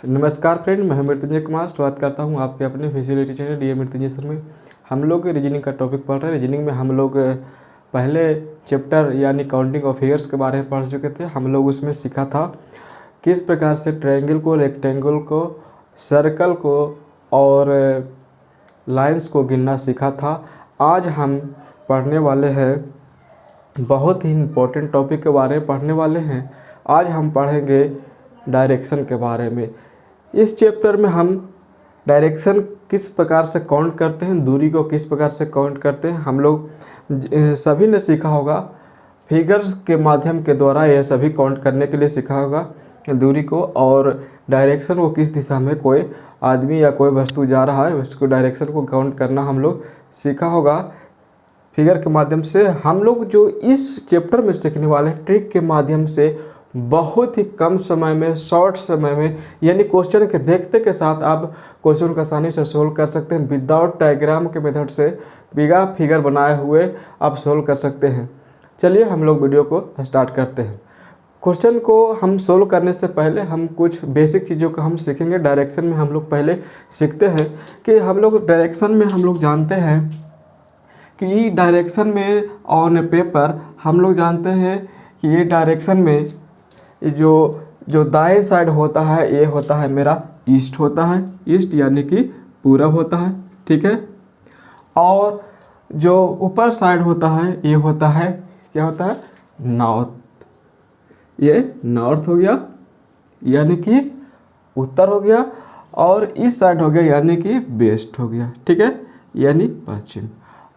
नमस्कार फ्रेंड, मैं मृत्युंजय कुमार स्वागत करता हूं आपके अपने facility channel D Mrityunjay sir में। हम लोग रीजनिंग का टॉपिक पढ़ रहे हैं। रीजनिंग में हम लोग पहले चैप्टर यानी काउंटिंग ऑफ फिगर्स के बारे में पढ़ चुके थे। हम लोग उसमें सीखा था किस प्रकार से ट्रायंगल को, रेक्टेंगल को, सर्कल को और लाइंस को गिनना सीखा था। आज हम पढ़ने वाले हैं बहुत ही इम्पोर्टेंट टॉपिक के बारे में पढ़ने वाले हैं। आज हम पढ़ेंगे डायरेक्शन के बारे में। इस चैप्टर में हम डायरेक्शन किस प्रकार से काउंट करते हैं, दूरी को किस प्रकार से काउंट करते हैं, हम लोग सभी ने सीखा होगा। फिगर्स के माध्यम के द्वारा यह सभी काउंट करने के लिए सीखा होगा दूरी को, और डायरेक्शन को किस दिशा में कोई आदमी या कोई वस्तु जा रहा है उसको डायरेक्शन को काउंट करना हम लोग सीखा होगा फिगर के माध्यम से। हम लोग जो इस चैप्टर में सीखने वाले हैं ट्रिक के माध्यम से बहुत ही कम समय में, शॉर्ट समय में, यानी क्वेश्चन के देखते के साथ आप क्वेश्चन को आसानी से सोल्व कर सकते हैं। विदाउट डायग्राम के मेथड से बिना फिगर बनाए हुए आप सोल्व कर सकते हैं। चलिए हम लोग वीडियो को स्टार्ट करते हैं। क्वेश्चन को हम सोल्व करने से पहले हम कुछ बेसिक चीज़ों को हम सीखेंगे। डायरेक्शन में हम लोग पहले सीखते हैं कि हम लोग डायरेक्शन में हम लोग जानते हैं कि डायरेक्शन में ऑन पेपर हम लोग जानते हैं कि ये डायरेक्शन में जो दाएं साइड होता है ये होता है मेरा ईस्ट होता है, ईस्ट यानी कि पूरब होता है, ठीक है। और जो ऊपर साइड होता है ये होता है, क्या होता है, नॉर्थ। ये नॉर्थ हो गया यानी कि उत्तर हो गया, और इस साइड हो गया यानी कि वेस्ट हो गया, ठीक है, यानी पश्चिम।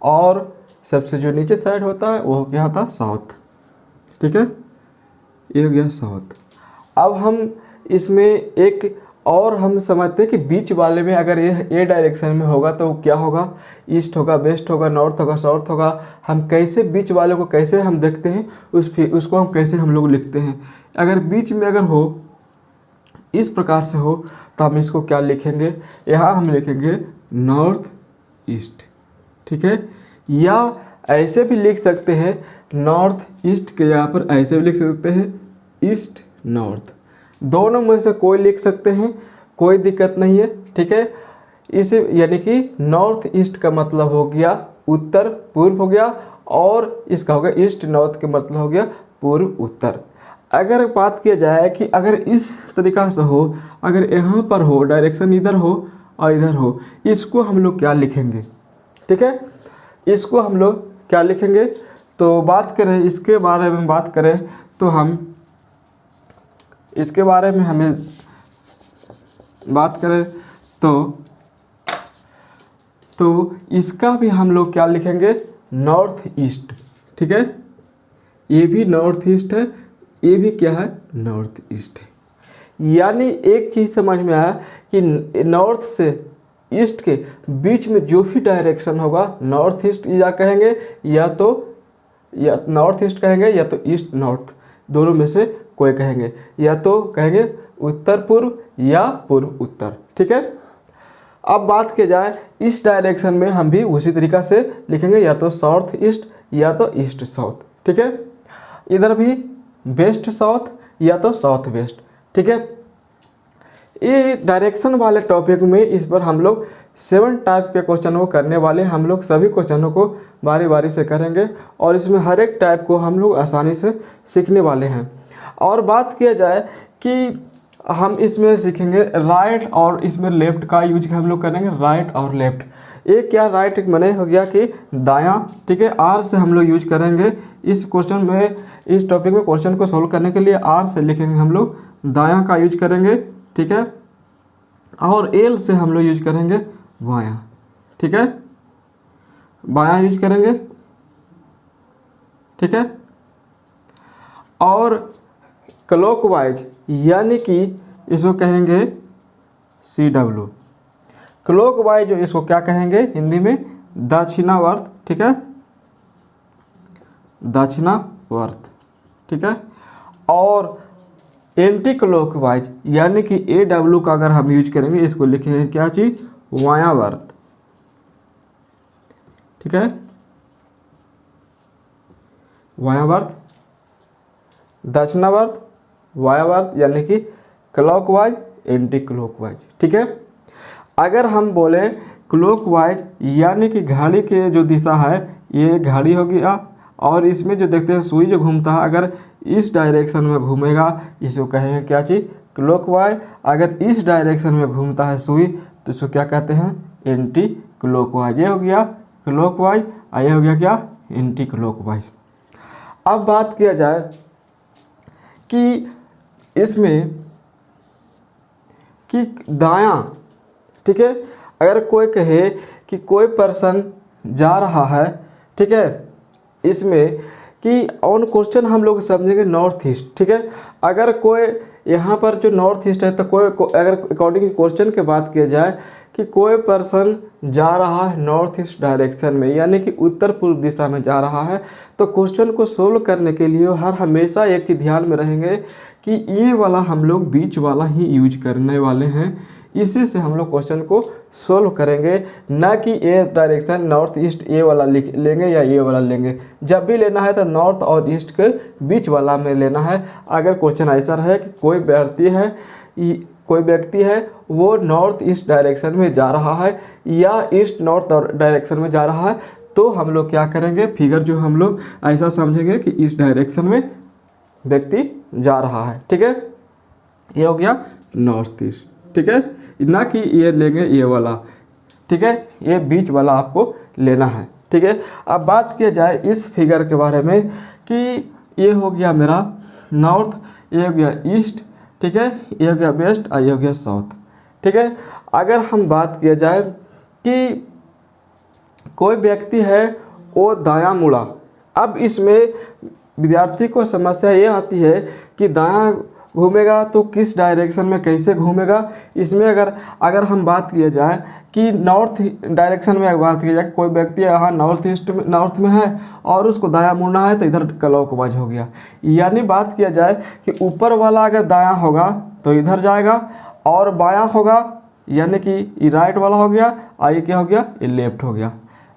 और सबसे जो नीचे साइड होता है वो क्या होता है, साउथ, ठीक है, ये हो गया साउथ। अब हम इसमें एक और हम समझते हैं कि बीच वाले में अगर ये डायरेक्शन में होगा तो क्या होगा, ईस्ट होगा, वेस्ट होगा, नॉर्थ होगा, साउथ होगा। हम कैसे बीच वाले को कैसे हम देखते हैं, उसको हम कैसे हम लोग लिखते हैं। अगर बीच में अगर हो, इस प्रकार से हो, तो हम इसको क्या लिखेंगे, यहाँ हम लिखेंगे नॉर्थ ईस्ट, ठीक है। या ऐसे भी लिख सकते हैं, नॉर्थ ईस्ट के जगह पर ऐसे भी लिख सकते हैं ईस्ट नॉर्थ। दोनों में से कोई लिख सकते हैं, कोई दिक्कत नहीं है, ठीक है। इसे यानी कि नॉर्थ ईस्ट का मतलब हो गया उत्तर पूर्व हो गया, और इसका हो गया ईस्ट नॉर्थ का मतलब हो गया पूर्व उत्तर। अगर बात किया जाए कि अगर इस तरीका से हो, अगर यहाँ पर हो, डायरेक्शन इधर हो और इधर हो, इसको हम लोग क्या लिखेंगे, ठीक है, इसको हम लोग क्या लिखेंगे। तो बात करें इसके बारे में, बात करें तो हम इसके बारे में हमें बात करें तो इसका भी हम लोग क्या लिखेंगे, नॉर्थ ईस्ट, ठीक है। ये भी नॉर्थ ईस्ट है, ये भी क्या है, नॉर्थ ईस्ट है। यानी एक चीज़ समझ में आया कि नॉर्थ से ईस्ट के बीच में जो भी डायरेक्शन होगा नॉर्थ ईस्ट या कहेंगे, या नॉर्थ ईस्ट कहेंगे, या तो ईस्ट नॉर्थ, दोनों में से कोई कहेंगे, या तो कहेंगे उत्तर पूर्व या पूर्व उत्तर, ठीक है। अब बात की जाए इस डायरेक्शन में हम भी उसी तरीका से लिखेंगे, या तो साउथ ईस्ट या तो ईस्ट साउथ, ठीक है। इधर भी वेस्ट साउथ या तो साउथ वेस्ट, ठीक है। ये डायरेक्शन वाले टॉपिक में इस पर हम लोग 7 टाइप के क्वेश्चन को करने वाले। हम लोग सभी क्वेश्चनों को बारी बारी से करेंगे और इसमें हर एक टाइप को हम लोग आसानी से सीखने वाले हैं। और बात किया जाए कि हम इसमें सीखेंगे राइट और इसमें लेफ्ट का यूज हम लोग करेंगे, राइट और लेफ्ट। एक क्या राइट मने हो गया कि दायां, ठीक है। आर से हम लोग यूज करेंगे इस क्वेश्चन में, इस टॉपिक में क्वेश्चन को सोल्व करने के लिए आर से लिखेंगे हम लोग, दायां का यूज करेंगे, ठीक है। और एल से हम लोग यूज करेंगे बायां, ठीक है, बायां यूज करेंगे, ठीक है। और क्लॉकवाइज यानी कि इसको कहेंगे CW, क्लॉकवाइज इसको क्या कहेंगे हिंदी में, दक्षिणावर्त, ठीक है, दक्षिणावर्त, ठीक है। और एंटी क्लॉकवाइज यानी कि AW का अगर हम यूज करेंगे, इसको लिखेंगे क्या चीज, वायावर्त, ठीक है, वायावर्त, दक्षिणावर्त, वायावर्त यानी कि क्लॉकवाइज, एंटी क्लॉकवाइज। ठीक है, अगर हम बोले क्लॉकवाइज यानी कि घड़ी की जो दिशा है ये घड़ी हो गया, और इसमें जो देखते हैं सुई जो घूमता है अगर इस डायरेक्शन में घूमेगा इसको कहेंगे क्या चीज़, क्लॉकवाइज। अगर इस डायरेक्शन में घूमता है सुई तो इसको क्या कहते हैं, एंटी क्लॉकवाइज। ये हो गया क्लॉकवाइज, ये हो गया क्या, एंटी क्लॉकवाइज। अब बात किया जाए कि इसमें कि दायां, ठीक है, अगर कोई कहे कि कोई पर्सन जा रहा है, ठीक है, इसमें कि ऑन क्वेश्चन हम लोग समझेंगे नॉर्थ ईस्ट। ठीक है, अगर कोई यहाँ पर जो नॉर्थ ईस्ट है तो कोई अगर अकॉर्डिंग क्वेश्चन की बात किया जाए कि कोई पर्सन जा रहा है नॉर्थ ईस्ट डायरेक्शन में यानी कि उत्तर पूर्व दिशा में जा रहा है, तो क्वेश्चन को सोल्व करने के लिए हर हमेशा एक चीज़ ध्यान में रहेंगे कि ये वाला हम लोग बीच वाला ही यूज करने वाले हैं, इसी से हम लोग क्वेश्चन को सोल्व करेंगे, ना कि ए डायरेक्शन नॉर्थ ईस्ट ए वाला लिख लेंगे या ये वाला लेंगे। जब भी लेना है तो नॉर्थ और ईस्ट के बीच वाला में लेना है। अगर क्वेश्चन ऐसा रहे कि कोई व्यक्ति है वो नॉर्थ ईस्ट डायरेक्शन में जा रहा है या ईस्ट नॉर्थ डायरेक्शन में जा रहा है, तो हम लोग क्या करेंगे, फिगर जो हम लोग ऐसा समझेंगे कि इस डायरेक्शन में व्यक्ति जा रहा है। ठीक है, ये हो गया नॉर्थ ईस्ट। ठीक है, ना कि ये लेंगे ये वाला। ठीक है, ये बीच वाला आपको लेना है। ठीक है, अब बात किया जाए इस फिगर के बारे में कि ये हो गया मेरा नॉर्थ, ये हो गया ईस्ट, ठीक है, ये हो गया वेस्ट और ये हो गया साउथ। ठीक है, अगर हम बात किया जाए कि कोई व्यक्ति है वो दायां मुड़ा, अब इसमें विद्यार्थी को समस्या ये आती है कि दायां घूमेगा तो किस डायरेक्शन में कैसे घूमेगा। इसमें अगर हम बात किया जाए कि नॉर्थ डायरेक्शन में बात की जाए, कोई व्यक्ति यहाँ नॉर्थ में है और उसको दायां मुड़ना है तो इधर क्लॉकवाइज हो गया। यानी बात किया जाए कि ऊपर वाला अगर दायां होगा तो इधर जाएगा और बायां होगा यानी कि ये राइट वाला हो गया और ये क्या हो गया, ये लेफ्ट हो गया।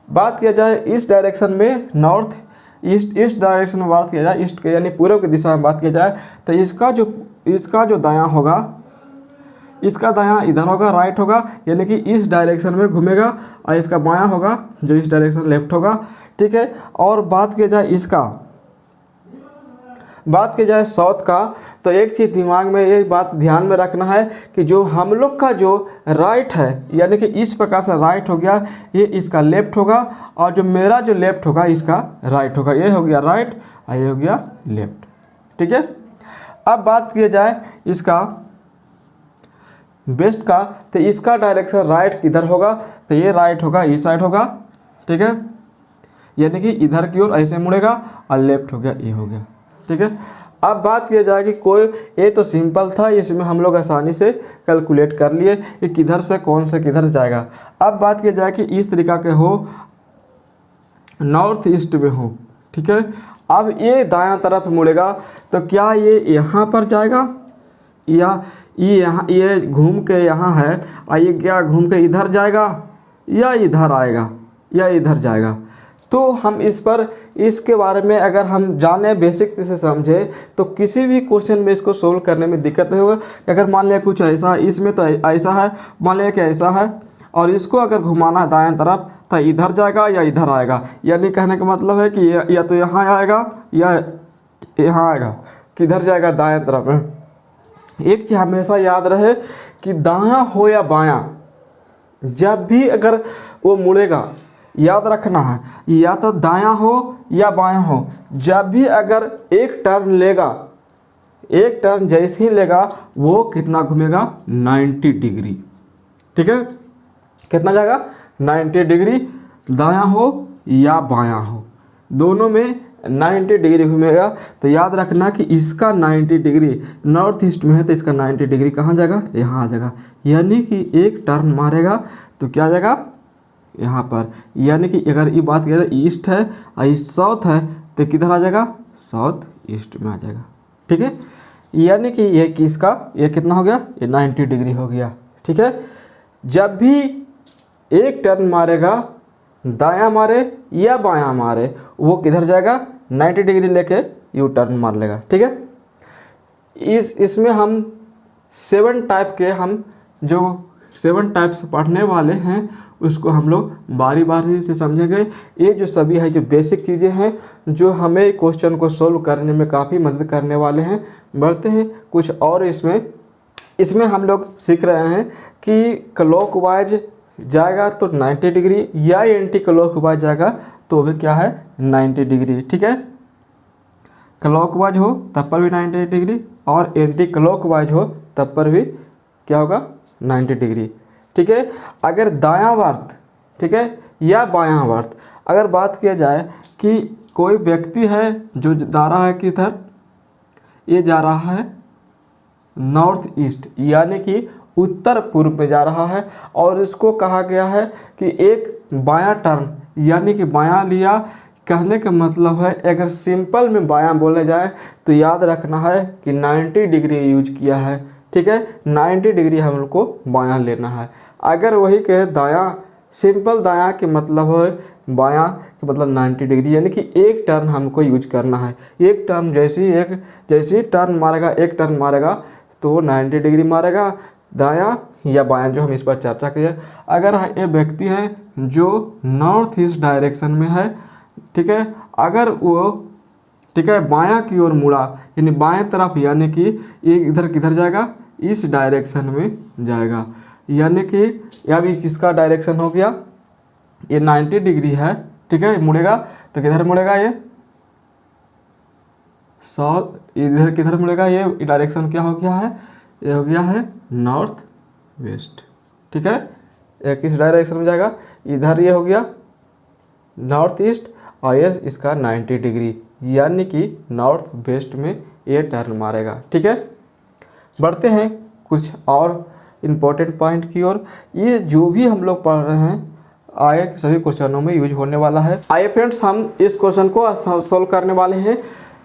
बात किया जाए इस डायरेक्शन में नॉर्थ ईस्ट डायरेक्शन में बात किया जाए, ईस्ट के यानी पूर्व की दिशा में बात किया जाए तो इसका जो दायां होगा, इसका दायां इधर होगा, राइट होगा यानी कि इस डायरेक्शन में घूमेगा, और इसका बायां होगा जो इस डायरेक्शन लेफ्ट होगा। ठीक है, और बात किया जाए साउथ का, तो एक चीज़ दिमाग में ये बात ध्यान में रखना है कि जो हम लोग का जो राइट है यानी कि इस प्रकार से राइट हो गया, ये इसका लेफ्ट होगा, और जो मेरा जो लेफ्ट होगा इसका राइट होगा। ये हो गया राइट और ये हो गया लेफ्ट। ठीक है, अब बात किया जाए इसका वेस्ट का, तो इसका डायरेक्शन राइट किधर होगा, तो ये राइट होगा, इस साइड होगा। ठीक है, यानी कि इधर की ओर ऐसे मुड़ेगा, और लेफ्ट हो गया, ये हो गया। ठीक है, अब बात किया जाए कि कोई, ये तो सिंपल था, इसमें हम लोग आसानी से कैलकुलेट कर लिए कि किधर से कौन से किधर जाएगा। अब बात किया जाए कि इस तरीका के हो, नॉर्थ ईस्ट में हो। ठीक है, अब ये दायां तरफ मुड़ेगा तो क्या ये यहाँ पर जाएगा या ये घूम के यहाँ है, और ये क्या घूम के इधर जाएगा या इधर आएगा या इधर जाएगा। तो हम इसके बारे में अगर हम जाने, बेसिक से समझे, तो किसी भी क्वेश्चन में इसको सोल्व करने में दिक्कत नहीं होगा। अगर मान लिया कुछ ऐसा, इसमें तो ऐसा है, मान लिया कि ऐसा है और इसको अगर घुमाना है दाएं तरफ तो इधर जाएगा या इधर आएगा। यानी कहने का मतलब है कि या तो यहाँ आएगा या यहाँ आएगा, किधर जाएगा, दाएं तरफ में। एक चीज़ हमेशा याद रहे कि दायां हो या बायां, जब भी अगर वो मुड़ेगा याद रखना है, या तो दायां हो या बायां हो, जब भी अगर एक टर्न लेगा, एक टर्न जैसे ही लेगा वो कितना घूमेगा, 90 डिग्री। ठीक है, कितना जाएगा, 90 डिग्री, दायां हो या बायां हो, दोनों में 90 डिग्री घूमेगा। तो याद रखना कि इसका 90 डिग्री नॉर्थ ईस्ट में है तो इसका 90 डिग्री कहाँ जाएगा, यहाँ आ जाएगा। यानी कि एक टर्न मारेगा तो क्या जाएगा, यहाँ पर। यानी कि अगर ये बात किया जाए ईस्ट है और ये साउथ है तो किधर आ जाएगा, साउथ ईस्ट में आ जाएगा। ठीक है, यानी कि ये किसका, ये कितना हो गया, ये 90 डिग्री हो गया। ठीक है, जब भी एक टर्न मारेगा, दायां मारे या बायां मारे, वो किधर जाएगा, 90 डिग्री लेके यू टर्न मार लेगा। ठीक है, इसमें हम 7 टाइप के हम जो 7 टाइप्स पढ़ने वाले हैं उसको हम लोग बारी बारी से समझेंगे। ये जो सभी है जो बेसिक चीज़ें हैं जो हमें क्वेश्चन को सोल्व करने में काफ़ी मदद करने वाले हैं। बढ़ते हैं कुछ और इसमें हम लोग सीख रहे हैं कि क्लॉकवाइज जाएगा तो 90 डिग्री या एंटी क्लॉकवाइज जाएगा तो भी क्या है 90 डिग्री। ठीक है, क्लॉकवाइज हो तब पर भी 90 डिग्री और एंटी क्लॉकवाइज हो तब पर भी क्या होगा 90 डिग्री। ठीक है, अगर दायां ठीक है या बायां वर्त अगर बात किया जाए कि कोई व्यक्ति है जो जा रहा है किधर, ये जा रहा है नॉर्थ ईस्ट यानी कि उत्तर पूर्व में जा रहा है और इसको कहा गया है कि एक बायां टर्न यानी कि बायां लिया। कहने का मतलब है अगर सिंपल में बायां बोला जाए तो याद रखना है कि 90 डिग्री यूज किया है। ठीक है, 90 डिग्री हम लोग को बायां लेना है। अगर वही कहे दायां, सिंपल दायां के मतलब है बायां के मतलब 90 डिग्री यानी कि एक टर्न हमको यूज करना है। एक टर्न जैसे ही टर्न मारेगा, एक टर्न मारेगा तो 90 डिग्री मारेगा दायां या बायां, जो हम इस पर चर्चा किए। अगर ये व्यक्ति है जो नॉर्थ ईस्ट डायरेक्शन में है, ठीक है, अगर वो ठीक है बायां की ओर मुड़ा यानी बाएं तरफ यानी कि ये इधर किधर जाएगा, इस डायरेक्शन में जाएगा। यानी कि यह भी किसका डायरेक्शन हो गया, ये 90 डिग्री है। ठीक है, मुड़ेगा तो किधर मुड़ेगा, ये साउथ, इधर किधर मुड़ेगा, ये डायरेक्शन क्या हो गया है, ये हो गया है नॉर्थ वेस्ट। ठीक है, ये किस डायरेक्शन में जाएगा, इधर ये हो गया नॉर्थ ईस्ट और ये इसका 90 डिग्री यानी कि नॉर्थ वेस्ट में ये टर्न मारेगा। ठीक है, बढ़ते हैं कुछ और इम्पोर्टेंट पॉइंट की ओर। ये जो भी हम लोग पढ़ रहे हैं आगे के सभी क्वेश्चनों में यूज होने वाला है। आइए फ्रेंड्स, हम इस क्वेश्चन को सोल्व करने वाले हैं।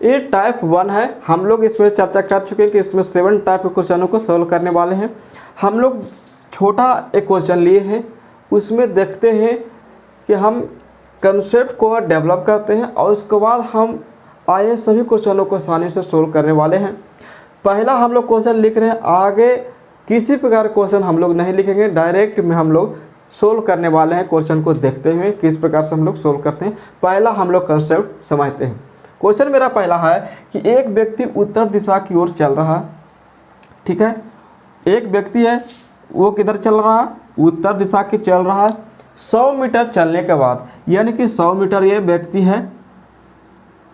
ये टाइप 1 है, हम लोग इसमें चर्चा कर चुके हैं कि इसमें 7 टाइप के क्वेश्चनों को सोल्व करने वाले हैं। हम लोग छोटा एक क्वेश्चन लिए हैं, उसमें देखते हैं कि हम कंसेप्ट को डेवलप करते हैं और उसके बाद हम आए सभी क्वेश्चनों को आसानी से सोल्व करने वाले हैं। पहला हम लोग क्वेश्चन लिख रहे हैं, आगे किसी प्रकार क्वेश्चन हम लोग नहीं लिखेंगे, डायरेक्ट में हम लोग सोल्व करने वाले हैं। क्वेश्चन को देखते हुए किस प्रकार से हम लोग सोल्व करते हैं, पहला हम लोग कंसेप्ट समझते हैं। क्वेश्चन मेरा पहला है कि एक व्यक्ति उत्तर दिशा की ओर चल रहा है। ठीक है, एक व्यक्ति है वो किधर चल रहा है, उत्तर दिशा की चल रहा है। 100 मीटर चलने के बाद यानी कि 100 मीटर ये व्यक्ति है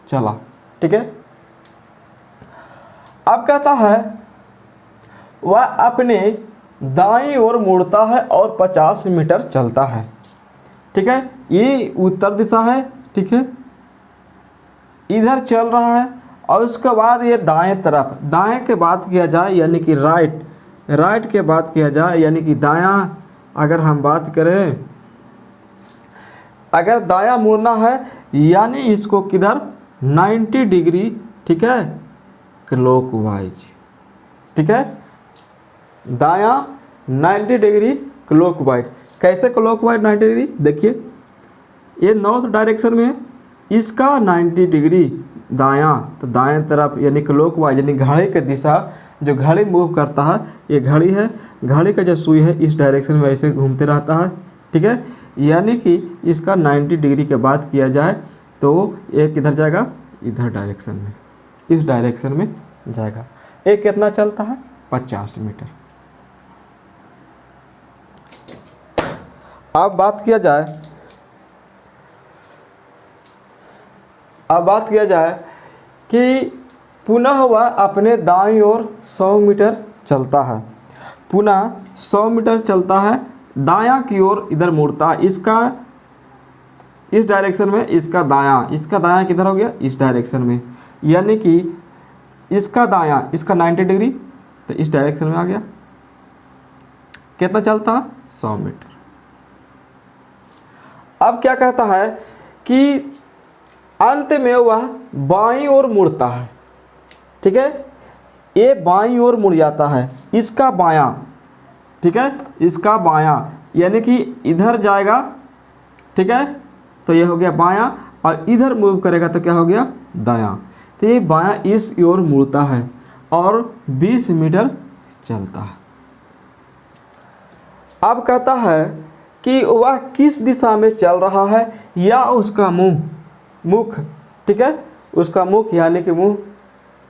चला। ठीक है, अब कहता है वह अपने दाईं ओर मुड़ता है और 50 मीटर चलता है। ठीक है, ये उत्तर दिशा है। ठीक है, इधर चल रहा है और उसके बाद ये दाएं तरफ, दाएं के बात किया जाए यानी कि राइट के बात किया जाए यानी कि दायां, अगर हम बात करें अगर दायां मुड़ना है यानी इसको किधर 90 डिग्री। ठीक है, क्लॉकवाइज। ठीक है, दायां 90 डिग्री क्लॉकवाइज। कैसे क्लॉकवाइज 90 डिग्री, देखिए ये नॉर्थ डायरेक्शन में है, इसका 90 डिग्री दायां, तो दाएं तरफ यानी क्लॉकवाइज यानी घड़ी की दिशा, जो घड़ी मूव करता है, ये घड़ी है, घड़ी का जो सुई है इस डायरेक्शन में ऐसे घूमते रहता है। ठीक है, यानी कि इसका 90 डिग्री के बात किया जाए तो ये किधर जाएगा, इधर डायरेक्शन में, इस डायरेक्शन में जाएगा। ये कितना चलता है, 50 मीटर। अब बात किया जाए कि पुनः वह अपने दाईं ओर 100 मीटर चलता है, पुनः 100 मीटर चलता है, दायां की ओर इधर मुड़ता है, इसका इस डायरेक्शन में, इसका दायां किधर हो गया, इस डायरेक्शन में, यानी कि इसका दायां, इसका 90 डिग्री तो इस डायरेक्शन में आ गया। कितना चलता है, 100 मीटर। अब क्या कहता है कि अंत में वह बाईं ओर मुड़ता है। ठीक है, ये बाईं ओर मुड़ जाता है, इसका बायां। ठीक है, इसका बायां यानी कि इधर जाएगा। ठीक है, तो ये हो गया बायां और इधर मूव करेगा तो क्या हो गया, दायां। तो ये बायां इस ओर मुड़ता है और 20 मीटर चलता है। अब कहता है कि वह किस दिशा में चल रहा है या उसका मुख, ठीक है, उसका मुख यानी कि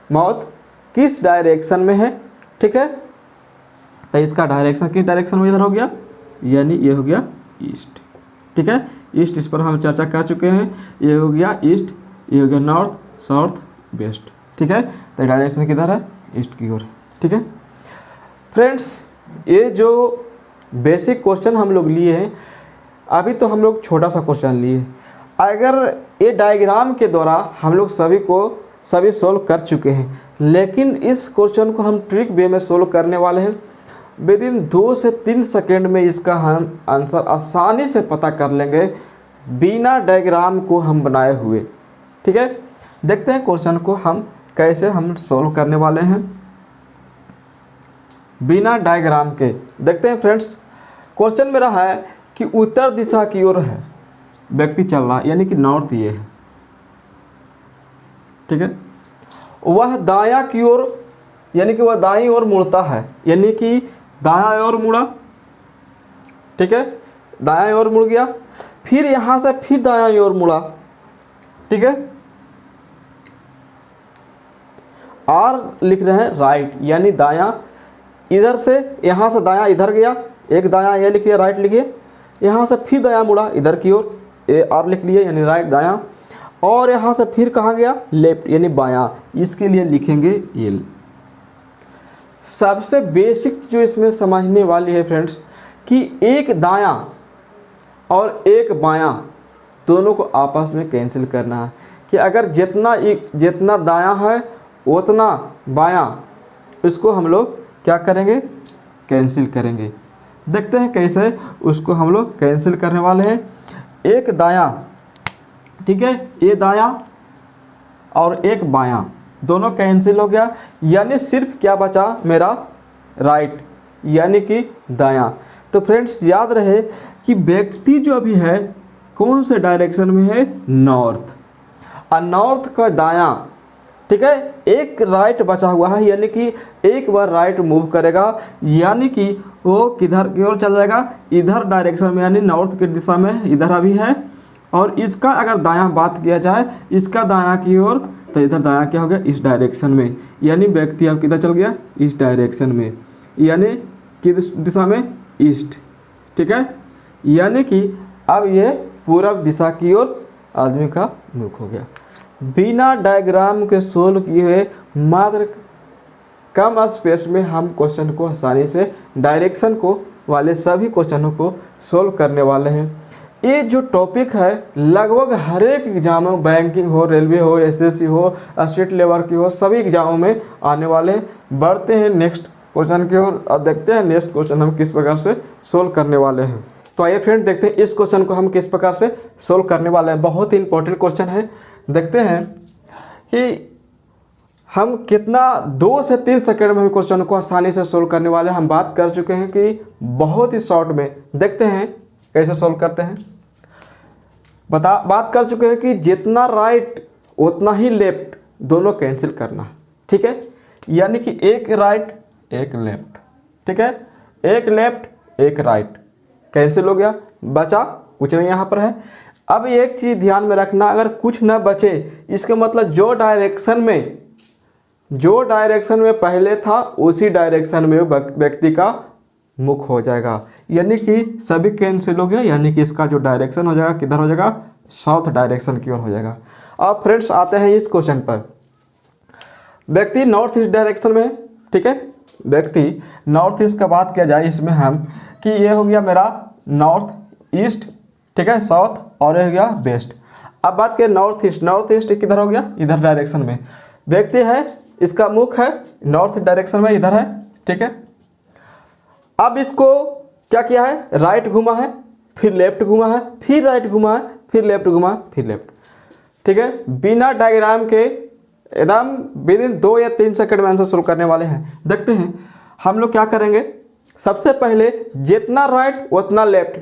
माउथ किस डायरेक्शन में है, ठीक है। तो इसका डायरेक्शन किस डायरेक्शन में इधर हो गया, यानी ये हो गया ईस्ट, ठीक है। ईस्ट, इस पर हम चर्चा कर चुके हैं। ये हो गया ईस्ट, ये हो गया नॉर्थ, साउथ, वेस्ट, ठीक है। तो डायरेक्शन किधर है, ईस्ट की ओर, ठीक है। फ्रेंड्स, ये जो बेसिक क्वेश्चन हम लोग लिए हैं, अभी तो हम लोग छोटा सा क्वेश्चन लिए। अगर ये डायग्राम के द्वारा हम लोग सभी सोल्व कर चुके हैं, लेकिन इस क्वेश्चन को हम ट्रिक वे में सोल्व करने वाले हैं। विद इन 2 से 3 सेकेंड में इसका हम आंसर आसानी से पता कर लेंगे, बिना डायग्राम को हम बनाए हुए, ठीक है। देखते हैं क्वेश्चन को हम कैसे सोल्व करने वाले हैं बिना डायग्राम के। देखते हैं फ्रेंड्स, क्वेश्चन मेरा है कि उत्तर दिशा की ओर है व्यक्ति चल रहा, यानी कि नॉर्थ ये है, ठीक है। वह दायां की ओर, यानी कि वह दाईं ओर मुड़ता है, यानी कि दायां ओर मुड़ा, ठीक है, दायां ओर मुड़ गया, फिर यहां से फिर दायां ओर मुड़ा, ठीक है। और लिख रहे हैं राइट, यानी दायां, इधर से यहां से दायां इधर गया, एक दायां ये लिखिए, राइट लिखिए, यहाँ से फिर दायां मुड़ा इधर की ओर, ए आर लिख लिए, यानी राइट दायां, और यहाँ से फिर कहाँ गया, लेफ्ट यानी बायां, इसके लिए लिखेंगे एल। सबसे बेसिक जो इसमें समझने वाली है फ्रेंड्स, कि एक दायां और एक बायां दोनों को आपस में कैंसिल करना है, कि अगर जितना दायां है उतना बायां, इसको हम लोग क्या करेंगे, कैंसिल करेंगे। देखते हैं कैसे उसको हम लोग कैंसिल करने वाले हैं। एक दायां, ठीक है, ये दायां और एक बायां दोनों कैंसिल हो गया, यानी सिर्फ क्या बचा मेरा, राइट, यानी कि दायां। तो फ्रेंड्स याद रहे कि व्यक्ति जो अभी है कौन से डायरेक्शन में है, नॉर्थ, और नॉर्थ का दायां, ठीक है, एक राइट बचा हुआ है, यानी कि एक बार राइट मूव करेगा, यानी कि वो किधर की ओर चल जाएगा, इधर डायरेक्शन में, यानी नॉर्थ की दिशा में इधर अभी है। और इसका अगर दायां बात किया जाए, इसका दायां की ओर, तो इधर दायां क्या हो गया, इस डायरेक्शन में, यानी व्यक्ति अब किधर चल गया, इस डायरेक्शन में, यानी किस दिशा में, ईस्ट, ठीक है। यानी कि अब ये पूरब दिशा की ओर आदमी का मुख हो गया। बिना डायग्राम के सोल्व किए हुए मात्र कम स्पेस में हम क्वेश्चन को आसानी से डायरेक्शन को वाले सभी क्वेश्चनों को सोल्व करने वाले हैं। ये जो टॉपिक है लगभग हर एक एग्जामों, बैंकिंग हो, रेलवे हो, एसएससी हो, स्टेट लेवल की हो, सभी एग्जामों में आने वाले हैं। बढ़ते हैं नेक्स्ट क्वेश्चन की ओर और देखते हैं नेक्स्ट क्वेश्चन हम किस प्रकार से सोल्व करने वाले हैं। तो आइए फ्रेंड देखते हैं इस क्वेश्चन को हम किस प्रकार से सोल्व करने वाले हैं। बहुत ही इंपॉर्टेंट क्वेश्चन है। देखते हैं कि हम कितना 2 से 3 सेकंड में क्वेश्चन को आसानी से सोल्व करने वाले हैं। हम बात कर चुके हैं कि बहुत ही शॉर्ट में, देखते हैं कैसे सोल्व करते हैं। बात कर चुके हैं कि जितना राइट उतना ही लेफ्ट, दोनों कैंसिल करना, ठीक है, यानी कि एक राइट एक लेफ्ट, ठीक है, एक लेफ्ट एक राइट कैंसिल हो गया, बचा कुछ नहीं यहाँ पर है। अब एक चीज़ ध्यान में रखना, अगर कुछ न बचे इसका मतलब जो डायरेक्शन में पहले था उसी डायरेक्शन में व्यक्ति का मुख हो जाएगा, यानी कि सभी कैंसिल हो गया, यानी कि इसका जो डायरेक्शन हो जाएगा किधर हो जाएगा, साउथ डायरेक्शन की ओर हो जाएगा। अब फ्रेंड्स आते हैं इस क्वेश्चन पर। व्यक्ति नॉर्थ ईस्ट डायरेक्शन में, ठीक है, व्यक्ति नॉर्थ ईस्ट का बात किया जाए इसमें हम कि ये हो गया मेरा नॉर्थ ईस्ट, ठीक है, साउथ और ये हो गया वेस्ट। अब बात करें नॉर्थ ईस्ट किधर हो गया, इधर डायरेक्शन में व्यक्ति है, इसका मुख है नॉर्थ डायरेक्शन में इधर है, ठीक है। अब इसको क्या किया है, राइट घुमा है, फिर लेफ्ट घुमा है, फिर राइट घुमा है, फिर लेफ्ट घुमा, फिर लेफ्ट, ठीक है। बिना डायग्राम के एकदम विद इन 2 या 3 सेकंड में आंसर सोल्व करने वाले हैं। देखते हैं हम लोग क्या करेंगे। सबसे पहले जितना राइट उतना लेफ्ट,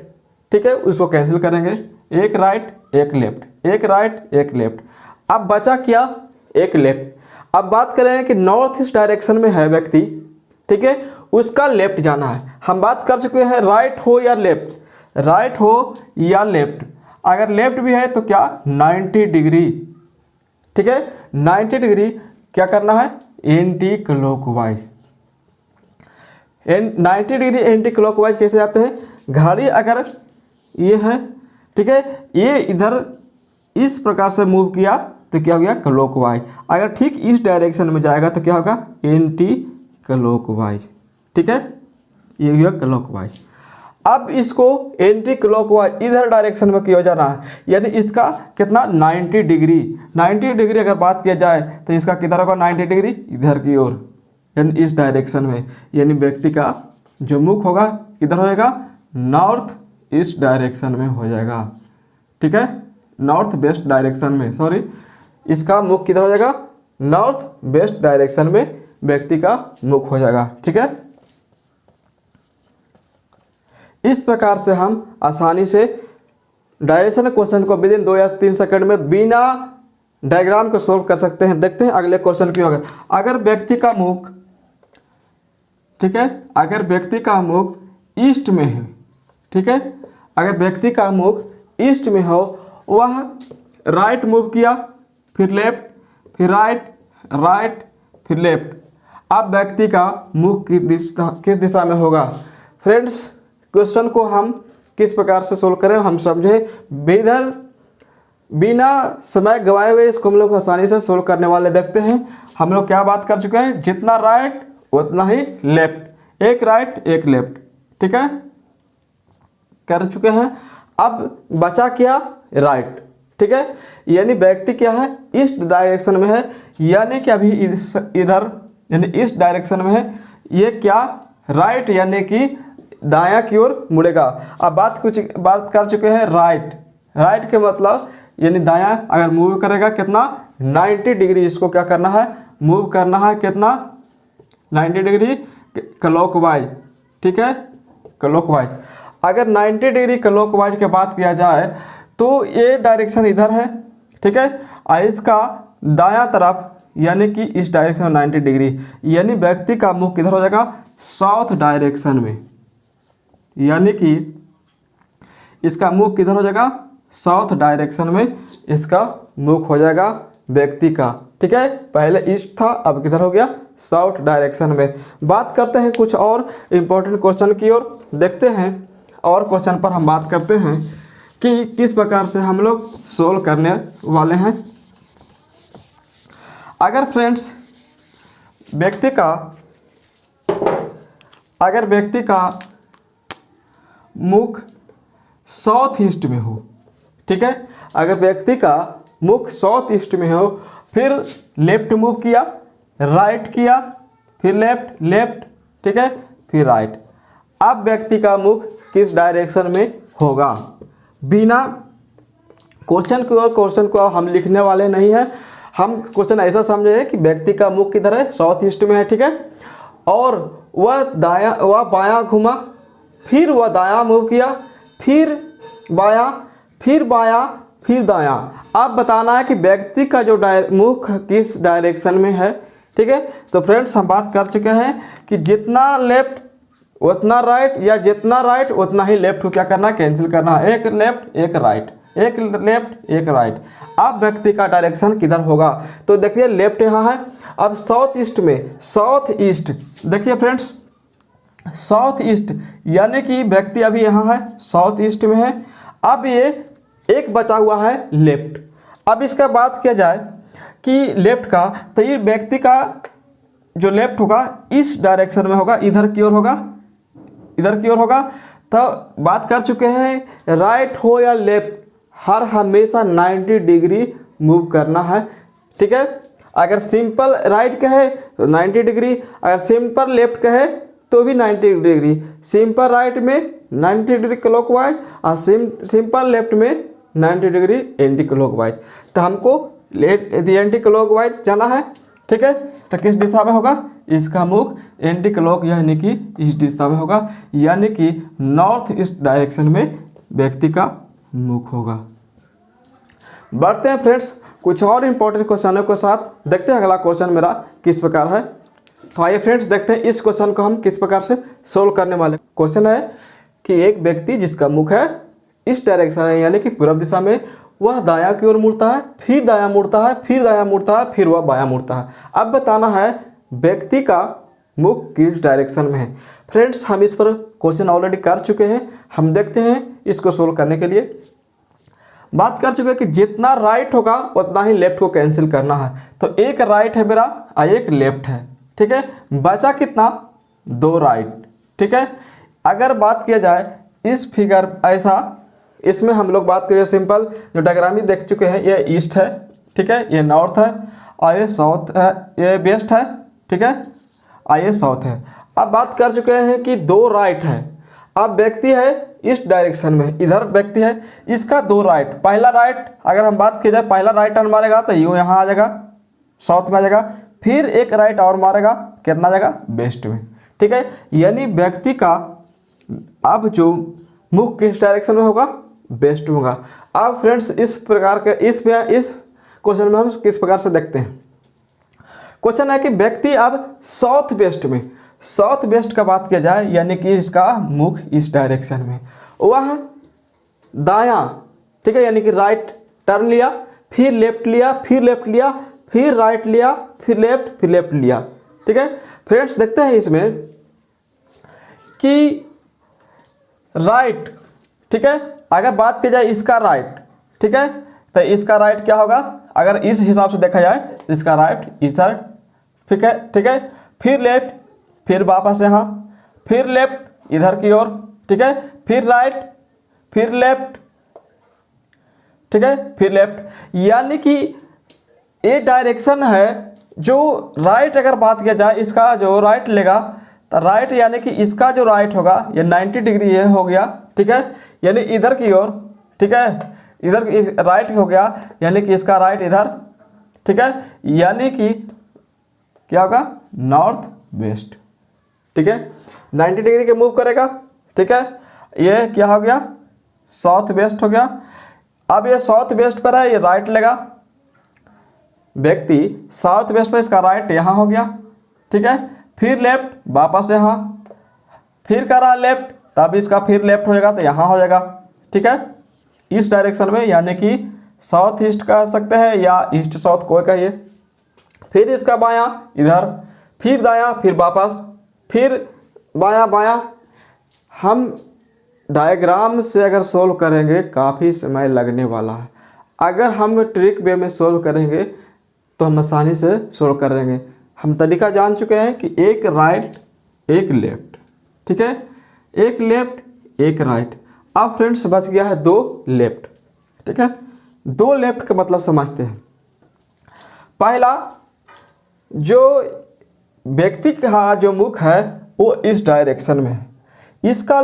ठीक है, उसको कैंसिल करेंगे, एक राइट एक लेफ्ट, एक राइट एक लेफ्ट। अब बचा क्या, एक लेफ्ट। अब बात करें कि नॉर्थ ईस्ट डायरेक्शन में है व्यक्ति, ठीक है, उसका लेफ्ट जाना है। हम बात कर चुके हैं राइट हो या लेफ्ट, राइट हो या लेफ्ट। अगर लेफ्ट भी है तो क्या 90 डिग्री, ठीक है 90 डिग्री क्या करना है anti clockwise. 90 degree anti clockwise कैसे जाते हैं, घड़ी अगर ये है, ठीक है ये इधर इस प्रकार से मूव किया तो क्या हो गया क्लॉकवाइज, अगर ठीक इस डायरेक्शन में जाएगा तो क्या होगा एंटी क्लॉकवाइज, ठीक है ये हुआ क्लॉकवाइज। अब इसको एंटी क्लॉकवाइज इधर डायरेक्शन में किया जाना है, यानी इसका कितना 90 डिग्री, 90 डिग्री अगर बात किया जाए तो इसका किधर होगा 90 डिग्री इधर की ओर, यानी इस डायरेक्शन में, यानी व्यक्ति का जो मुख होगा किधर होएगा नॉर्थ ईस्ट डायरेक्शन में हो जाएगा, ठीक है नॉर्थ वेस्ट डायरेक्शन में, सॉरी इसका मुख किधर हो जाएगा नॉर्थ वेस्ट डायरेक्शन में व्यक्ति का मुख हो जाएगा, ठीक है। इस प्रकार से हम आसानी से डायरेक्शन क्वेश्चन को विदिन 2 या 3 सेकंड में बिना डायग्राम को सोल्व कर सकते हैं। देखते हैं अगले क्वेश्चन की होगा। अगर व्यक्ति का मुख, ठीक है अगर व्यक्ति का मुख ईस्ट में है, ठीक है अगर व्यक्ति का मुख ईस्ट में हो, वह राइट मूव किया फिर लेफ्ट फिर राइट, राइट फिर लेफ्ट, अब व्यक्ति का मुख किस दिशा में होगा। फ्रेंड्स क्वेश्चन को हम किस प्रकार से सोल्व करें हम समझें, इधर बिना समय गवाए हुए इसको हम लोग आसानी से सोल्व करने वाले देखते हैं। हम लोग क्या बात कर चुके हैं, जितना राइट उतना ही लेफ्ट, एक राइट एक लेफ्ट, ठीक है कर चुके हैं। अब बचा क्या राइट, ठीक है यानी व्यक्ति क्या है इस डायरेक्शन में है, यानी कि अभी इधर यानी इस डायरेक्शन में है, ये क्या राइट यानी कि दायां की ओर मुड़ेगा। अब बात कर चुके हैं राइट, राइट के मतलब यानी दायां अगर मूव करेगा कितना 90 डिग्री, इसको क्या करना है मूव करना है कितना 90 डिग्री क्लॉकवाइज, ठीक है क्लॉकवाइज। अगर 90 डिग्री क्लॉकवाइज की बात किया जाए तो ये डायरेक्शन इधर है, ठीक है और इसका दायां तरफ यानी कि इस डायरेक्शन में 90 डिग्री, यानी व्यक्ति का मुख किधर हो जाएगा साउथ डायरेक्शन में, यानी कि इसका मुख किधर हो जाएगा साउथ डायरेक्शन में इसका मुख हो जाएगा व्यक्ति का, ठीक है पहले ईस्ट था अब किधर हो गया साउथ डायरेक्शन में। बात करते हैं कुछ और इम्पोर्टेंट क्वेश्चन की ओर, देखते हैं और क्वेश्चन पर हम बात करते हैं कि किस प्रकार से हम लोग सोल्व करने वाले हैं। अगर फ्रेंड्स व्यक्ति का मुख साउथ ईस्ट में हो, ठीक है अगर व्यक्ति का मुख साउथ ईस्ट में हो, फिर लेफ्ट मूव किया राइट किया फिर लेफ्ट लेफ्ट, ठीक है फिर राइट, अब व्यक्ति का मुख किस डायरेक्शन में होगा। बिना क्वेश्चन को हम लिखने वाले नहीं हैं, हम क्वेश्चन ऐसा समझे कि व्यक्ति का मुख किधर है साउथ ईस्ट में है, ठीक है और वह बायां घुमा फिर वह दायां मूव किया फिर बायां फिर दायां। अब बताना है कि व्यक्ति का जो मुख किस डायरेक्शन में है, ठीक है तो फ्रेंड्स हम बात कर चुके हैं कि जितना लेफ्ट उतना राइट या जितना राइट उतना ही लेफ्ट को क्या करना है कैंसिल करना है, एक लेफ्ट एक राइट एक लेफ्ट एक राइट। अब व्यक्ति का डायरेक्शन किधर होगा तो देखिए लेफ्ट यहाँ है, अब साउथ ईस्ट में साउथ ईस्ट देखिए फ्रेंड्स साउथ ईस्ट यानी कि व्यक्ति अभी यहाँ है साउथ ईस्ट में है, अब ये एक बचा हुआ है लेफ्ट। अब इसका बात किया जाए कि लेफ्ट का तो ये व्यक्ति का जो लेफ्ट होगा इस डायरेक्शन में होगा, इधर की ओर होगा। तो बात कर चुके हैं राइट हो या लेफ्ट हर हमेशा 90 डिग्री मूव करना है, ठीक है अगर सिंपल राइट कहे तो 90 डिग्री, अगर सिंपल लेफ्ट कहे तो भी 90 डिग्री, सिंपल राइट में 90 डिग्री क्लॉकवाइज और सिंपल लेफ्ट में 90 डिग्री एंटी क्लॉकवाइज। तो हमको एंटी क्लॉकवाइज जाना है, ठीक है तो किस दिशा में होगा इसका मुख एंटी क्लॉक यानी कि इस दिशा में होगा, यानी कि नॉर्थ ईस्ट डायरेक्शन में व्यक्ति का मुख होगा। बढ़ते हैं फ्रेंड्स कुछ और इंपॉर्टेंट क्वेश्चनों के साथ, देखते हैं अगला क्वेश्चन मेरा किस प्रकार है। तो आइए फ्रेंड्स देखते हैं इस क्वेश्चन को हम किस प्रकार से सोल्व करने वाले। क्वेश्चन है कि एक व्यक्ति जिसका मुख है इस डायरेक्शन है यानी कि पूर्व दिशा में, वह दायां की ओर मुड़ता है, फिर दायां मुड़ता है, फिर दायां मुड़ता है, फिर वह बायां मुड़ता है। अब बताना है व्यक्ति का मुख किस डायरेक्शन में है। फ्रेंड्स हम इस पर क्वेश्चन ऑलरेडी कर चुके हैं, हम देखते हैं इसको सोल्व करने के लिए। बात कर चुके हैं कि जितना राइट होगा उतना ही लेफ्ट को कैंसिल करना है। तो एक राइट है मेरा और एक लेफ्ट है, ठीक है। बचा कितना, 2 राइट, ठीक है। अगर बात किया जाए इस फिगर ऐसा, इसमें हम लोग बात करें सिंपल जो डायग्राम देख चुके हैं, ये ईस्ट है, ठीक है, ये नॉर्थ है और ये साउथ है, ये वेस्ट है, ठीक है, और ये साउथ है। अब बात कर चुके हैं कि 2 राइट है। अब व्यक्ति है इस डायरेक्शन में, इधर व्यक्ति है, इसका 2 राइट। पहला राइट अगर हम बात की जाए, पहला राइट टर्न मारेगा तो यूँ यहाँ आ जाएगा, साउथ में आ जाएगा, फिर एक राइट और मारेगा, कितना जाएगा, वेस्ट में, ठीक है। यानी व्यक्ति का अब जो मुख किस डायरेक्शन में होगा, वेस्ट होगा। अब फ्रेंड्स इस प्रकार के इस क्वेश्चन में हम किस प्रकार से देखते हैं। क्वेश्चन है कि व्यक्ति अब साउथ वेस्ट में, साउथ वेस्ट का बात किया जाए यानी कि इसका मुख इस डायरेक्शन में, वह दायां, ठीक है, यानी कि राइट टर्न लिया, फिर लेफ्ट लिया, फिर लेफ्ट लिया, फिर राइट लिया, फिर लेफ्ट लिया, ठीक है। फ्रेंड्स देखते हैं इसमें कि राइट, ठीक है, अगर बात की जाए इसका राइट, ठीक है, तो इसका राइट क्या होगा, अगर इस हिसाब से देखा जाए इसका राइट इधर, ठीक है, ठीक है, फिर लेफ्ट, फिर वापस यहाँ, फिर लेफ्ट इधर की ओर, ठीक है, फिर राइट, फिर लेफ्ट, ठीक है, फिर लेफ्ट। यानी कि ये डायरेक्शन है जो राइट, अगर बात किया जाए इसका जो राइट लेगा तो राइट यानी कि इसका जो राइट होगा ये 90 डिग्री ये हो गया, ठीक है, यानी इधर की ओर, ठीक है, इधर राइट हो गया यानी कि इसका राइट इधर, ठीक है, यानी कि क्या होगा, नॉर्थ वेस्ट, ठीक है, 90 डिग्री के मूव करेगा, ठीक है। ये क्या हो गया, साउथ वेस्ट हो गया। अब ये साउथ वेस्ट पर है, ये राइट लेगा, व्यक्ति साउथ वेस्ट पर, इसका राइट यहाँ हो गया, ठीक है, फिर लेफ्ट वापस यहाँ, फिर करा लेफ्ट, तब इसका फिर लेफ्ट हो जाएगा तो यहाँ हो जाएगा, ठीक है, इस डायरेक्शन में, यानी कि साउथ ईस्ट कह सकते हैं या ईस्ट साउथ कोई कहिए। फिर इसका बायां इधर, फिर दायां, फिर वापस, फिर बायां बायां। हम डायग्राम से अगर सोल्व करेंगे काफ़ी समय लगने वाला है, अगर हम ट्रिक वे में सोल्व करेंगे तो हम आसानी से सोल्व करेंगे। हम तरीका जान चुके हैं कि एक राइट एक लेफ्ट, ठीक है, एक लेफ्ट एक राइट। अब फ्रेंड्स बच गया है 2 लेफ्ट, ठीक है। 2 लेफ्ट का मतलब समझते हैं। पहला, जो व्यक्ति का जो मुख है वो इस डायरेक्शन में है, इसका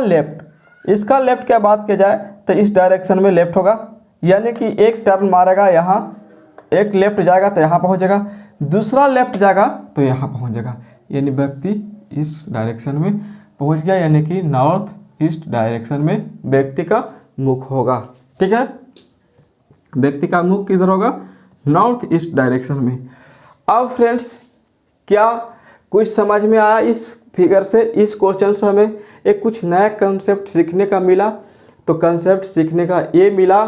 लेफ्ट क्या बात किया जाए तो इस डायरेक्शन में लेफ्ट होगा, यानी कि एक टर्न मारेगा यहाँ, एक लेफ्ट जाएगा तो यहाँ पहुँचेगा, दूसरा लेफ्ट जाएगा तो यहाँ पहुँच जाएगा, यानी व्यक्ति इस डायरेक्शन में पहुँच गया, यानी कि नॉर्थ ईस्ट डायरेक्शन में व्यक्ति का मुख होगा, ठीक है। व्यक्ति का मुख किधर होगा, नॉर्थ ईस्ट डायरेक्शन में। अब फ्रेंड्स क्या कुछ समझ में आया इस फिगर से, इस क्वेश्चन से हमें एक कुछ नया कंसेप्ट सीखने का मिला। तो कंसेप्ट सीखने का ये मिला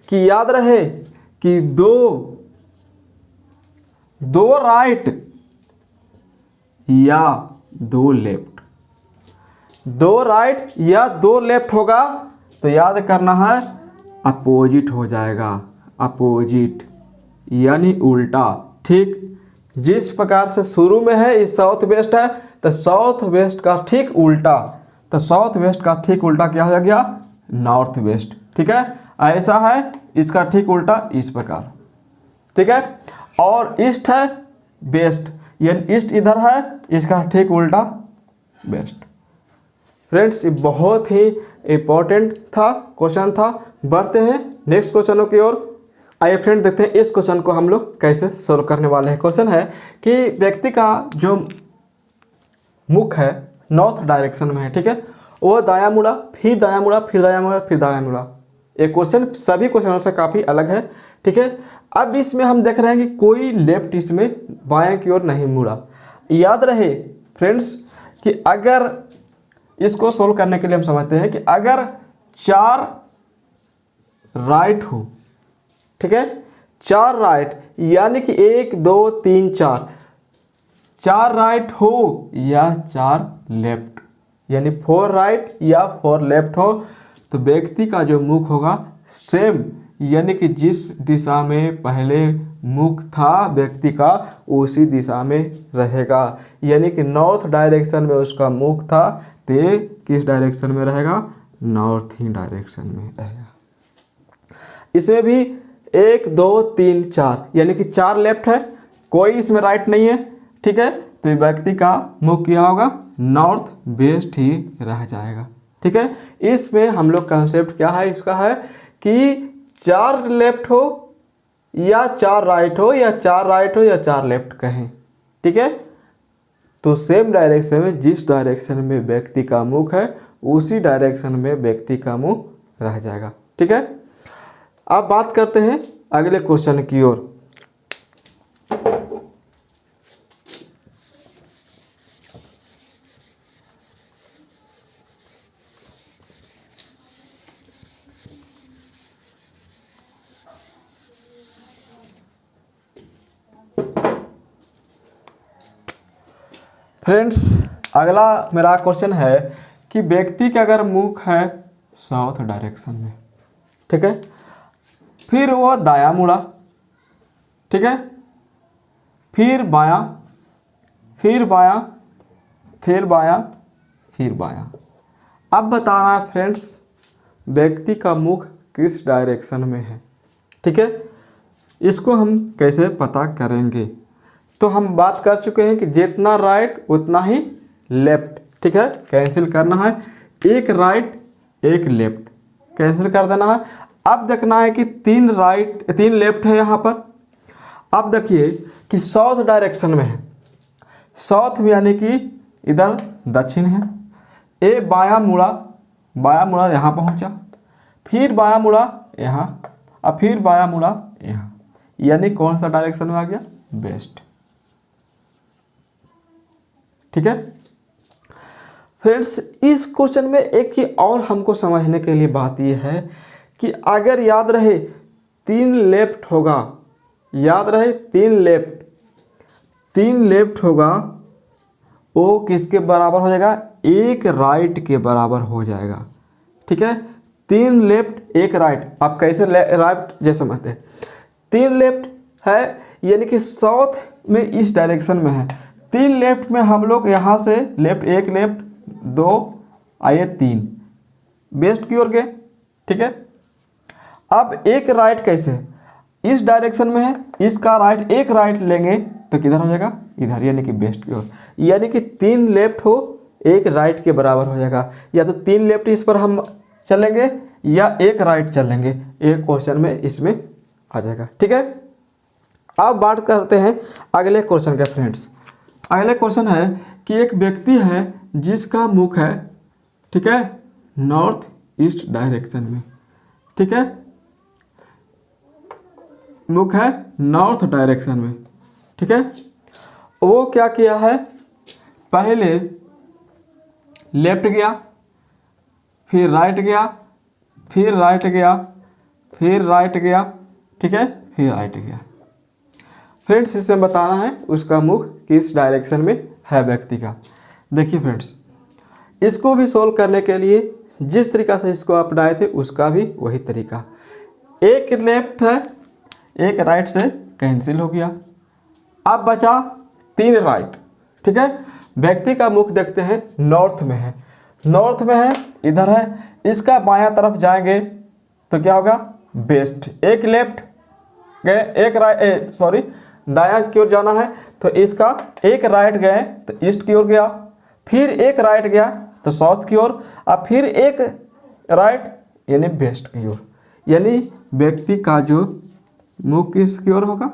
कि याद रहे कि दो राइट या 2 लेफ्ट, 2 राइट या 2 लेफ्ट होगा तो याद करना है अपोजिट हो जाएगा, अपोजिट यानी उल्टा, ठीक। जिस प्रकार से शुरू में है इस साउथ वेस्ट है तो साउथ वेस्ट का ठीक उल्टा, तो साउथ वेस्ट का ठीक उल्टा क्या हो गया, नॉर्थ वेस्ट, ठीक है। ऐसा है इसका ठीक उल्टा इस प्रकार, ठीक है। और ईस्ट है वेस्ट, यानी ईस्ट इधर है, इसका ठीक उल्टा वेस्ट। फ्रेंड्स ये बहुत ही इम्पोर्टेंट था, क्वेश्चन था। बढ़ते हैं नेक्स्ट क्वेश्चनों की ओर। आइए फ्रेंड देखते हैं इस क्वेश्चन को हम लोग कैसे सोल्व करने वाले हैं। क्वेश्चन है कि व्यक्ति का जो मुख है नॉर्थ डायरेक्शन में है, ठीक है, वो दायां मुड़ा, फिर दायां मुड़ा, फिर दायां मुड़ा, फिर दायां मुड़ा। ये क्वेश्चन सभी क्वेश्चनों से काफ़ी अलग है, ठीक है। अब इसमें हम देख रहे हैं कि कोई लेफ्ट इसमें बाएं की ओर नहीं मुड़ा। याद रहे फ्रेंड्स कि अगर इसको सोल्व करने के लिए हम समझते हैं कि अगर 4 राइट हो, ठीक है, 4 राइट यानी कि 1 2 3 4 राइट हो या 4 लेफ्ट, यानी 4 राइट या 4 लेफ्ट हो, तो व्यक्ति का जो मुख होगा सेम, यानी कि जिस दिशा में पहले मुख था व्यक्ति का उसी दिशा में रहेगा। यानी कि नॉर्थ डायरेक्शन में उसका मुख था तो किस डायरेक्शन में रहेगा, नॉर्थ ही डायरेक्शन में रहेगा। इसमें भी 1 2 3 4 यानी कि 4 लेफ्ट है, कोई इसमें राइट नहीं है, ठीक है, तो व्यक्ति का मुख क्या होगा, नॉर्थ वेस्ट ही रह जाएगा, ठीक है। इसमें हम लोग कंसेप्ट क्या है इसका है कि 4 लेफ्ट हो या 4 राइट हो या 4 राइट हो या 4 लेफ्ट कहें, ठीक है, तो सेम डायरेक्शन में जिस डायरेक्शन में व्यक्ति का मुख है उसी डायरेक्शन में व्यक्ति का मुख रह जाएगा, ठीक है। अब बात करते हैं अगले क्वेश्चन की ओर। फ्रेंड्स अगला मेरा क्वेश्चन है कि व्यक्ति का अगर मुख है साउथ डायरेक्शन में, ठीक है, फिर वो दायां मुड़ा, ठीक है, फिर बायां, फिर बायां, फिर बायां, फिर बायां। अब बताना है फ्रेंड्स व्यक्ति का मुख किस डायरेक्शन में है, ठीक है, इसको हम कैसे पता करेंगे। तो हम बात कर चुके हैं कि जितना राइट उतना ही लेफ्ट, ठीक है, कैंसिल करना है, एक राइट एक लेफ्ट कैंसिल कर देना है। अब देखना है कि 3 राइट 3 लेफ्ट है यहाँ पर। अब देखिए कि साउथ डायरेक्शन में है, साउथ में यानी कि इधर दक्षिण है, ए बायां मुड़ा यहाँ पहुँचा, फिर बायां मुड़ा यहाँ, और फिर बायां मुड़ा यहाँ, यानी कौन सा डायरेक्शन में आ गया, वेस्ट, ठीक है। फ्रेंड्स इस क्वेश्चन में एक ही और हमको समझने के लिए बात यह है कि अगर याद रहे 3 लेफ्ट होगा, याद रहे 3 लेफ्ट होगा, वो किसके बराबर हो जाएगा, 1 राइट के बराबर हो जाएगा, ठीक है। 3 लेफ्ट 1 राइट, आप कैसे राइट जैसे समझते हैं, 3 लेफ्ट है यानी कि साउथ में इस डायरेक्शन में है, 3 लेफ्ट में हम लोग यहाँ से लेफ्ट 1 लेफ्ट 2 आइए 3 वेस्ट की ओर गए, ठीक है। अब 1 राइट कैसे, इस डायरेक्शन में है, इसका राइट 1 राइट लेंगे तो किधर हो जाएगा, इधर, यानी कि वेस्ट की ओर, यानी कि 3 लेफ्ट हो 1 राइट के बराबर हो जाएगा। या तो 3 लेफ्ट इस पर हम चलेंगे या 1 राइट चलेंगे, एक क्वेश्चन में इसमें आ जाएगा, ठीक है। अब बात करते हैं अगले क्वेश्चन का फ्रेंड्स। अगले क्वेश्चन है कि एक व्यक्ति है जिसका मुख है, ठीक है, नॉर्थ ईस्ट डायरेक्शन में, ठीक है, मुख है नॉर्थ डायरेक्शन में, ठीक है। वो क्या किया है, पहले लेफ्ट गया, फिर राइट गया, फिर राइट गया, फिर राइट गया, ठीक है, फिर राइट गया। फ्रेंड्स इसमें बताना है उसका मुख किस डायरेक्शन में है व्यक्ति का। देखिए फ्रेंड्स इसको भी सोल्व करने के लिए जिस तरीका से इसको अपनाए थे उसका भी वही तरीका, 1 लेफ्ट है 1 राइट से कैंसिल हो गया, अब बचा 3 राइट, ठीक है। व्यक्ति का मुख देखते हैं नॉर्थ में है, नॉर्थ में है, इधर है, इसका बायां तरफ जाएंगे तो क्या होगा, वेस्ट, 1 लेफ्ट गए 1 राइट, सॉरी दायां की ओर जाना है तो इसका 1 राइट गए तो ईस्ट की ओर गया, फिर 1 राइट गया तो साउथ की ओर, और फिर 1 राइट यानी वेस्ट की ओर, यानी व्यक्ति का जो मुख किसकी ओर होगा,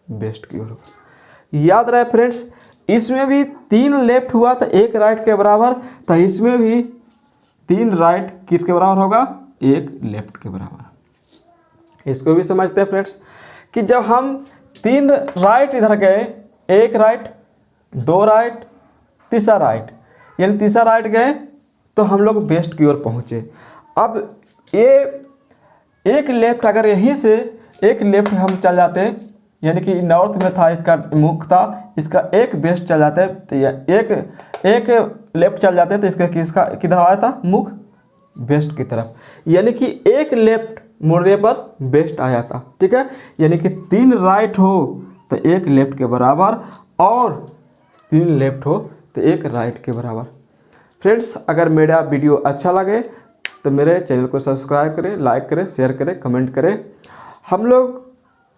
वेस्ट की ओर होगा। याद रहे फ्रेंड्स इसमें भी 3 लेफ्ट हुआ तो 1 राइट के बराबर, तो इसमें भी 3 राइट किसके बराबर होगा, 1 लेफ्ट के बराबर। इसको भी समझते हैं फ्रेंड्स कि जब हम 3 राइट इधर गए, 1 राइट 2 राइट तीसरा राइट, यानी तीसरा राइट गए तो हम लोग वेस्ट की ओर पहुँचे। अब ये एक लेफ्ट, अगर यहीं से एक लेफ्ट हम चल जाते हैं, यानी कि नॉर्थ में था इसका मुख था, इसका एक वेस्ट चल जाता है तो एक लेफ्ट चल जाते हैं तो इसका किधर आया था, मुख वेस्ट की तरफ, यानी कि एक लेफ्ट मुड़ने पर वेस्ट आया था। ठीक है, यानी कि 3 राइट हो तो 1 लेफ्ट के बराबर और 3 लेफ्ट हो तो 1 राइट के बराबर। फ्रेंड्स, अगर मेरा वीडियो अच्छा लगे तो मेरे चैनल को सब्सक्राइब करें, लाइक करें, शेयर करें, कमेंट करें। हम लोग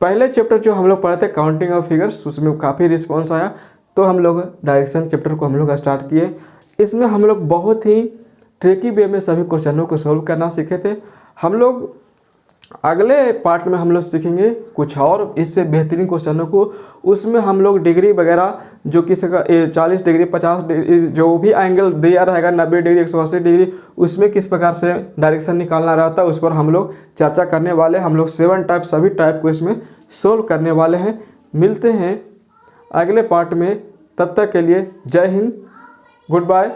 पहले चैप्टर जो हम लोग पढ़े थे काउंटिंग ऑफ फिगर्स, उसमें काफ़ी रिस्पॉन्स आया तो हम लोग डायरेक्शन चैप्टर को हम लोग स्टार्ट किए। इसमें हम लोग बहुत ही ट्रिकी वे में सभी क्वेश्चनों को सॉल्व करना सीखे थे। हम लोग अगले पार्ट में हम लोग सीखेंगे कुछ और इससे बेहतरीन क्वेश्चनों को। उसमें हम लोग डिग्री वगैरह जो किसी का 40 डिग्री 50 डिग्री जो भी एंगल दिया रहेगा, 90 डिग्री 180 डिग्री, उसमें किस प्रकार से डायरेक्शन निकालना रहता है उस पर हम लोग चर्चा करने वाले। हम लोग 7 टाइप सभी टाइप को इसमें सोल्व करने वाले हैं। मिलते हैं अगले पार्ट में, तब तक के लिए जय हिंद, गुड बाय।